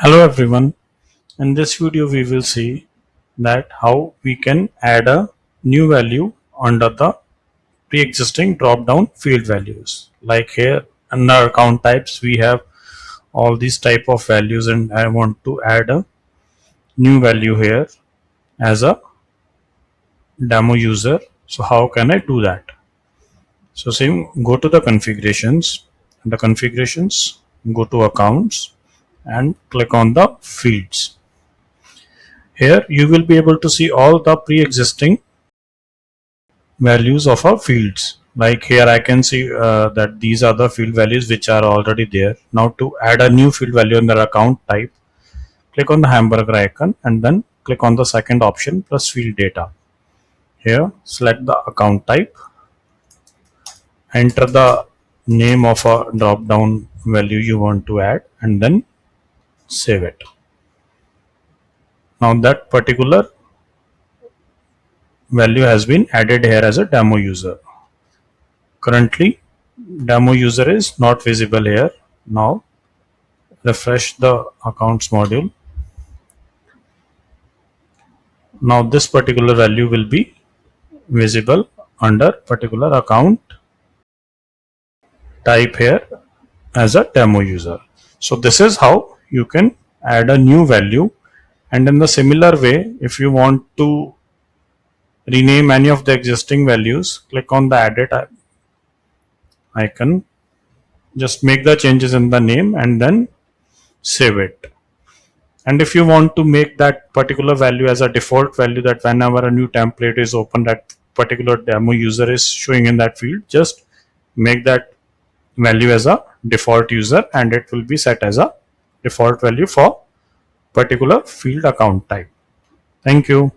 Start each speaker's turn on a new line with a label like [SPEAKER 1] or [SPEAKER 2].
[SPEAKER 1] Hello everyone. In this video we will see that how we can add a new value under the pre-existing drop-down field values. Like here in our account types we have all these type of values, and I want to add a new value here as a demo user. So how can I do that? So same, go to the configurations, go to accounts and click on the fields. Here you will be able to see all the pre-existing values of our fields. Like here I can see that these are the field values which are already there. Now to add a new field value in the account type, click on the hamburger icon and then click on the second option plus field data. Here select the account type, enter the name of a drop down value you want to add and then save it. Now that particular value has been added here as a demo user. Currently demo user is not visible here. Now refresh the accounts module. Now this particular value will be visible under particular account type here as a demo user. So this is how you can add a new value, and in the similar way if you want to rename any of the existing values, click on the edit icon, just make the changes in the name and then save it. And if you want to make that particular value as a default value, that whenever a new template is open, that particular demo user is showing in that field, just make that value as a default user and it will be set as a default value for particular field account type. Thank you.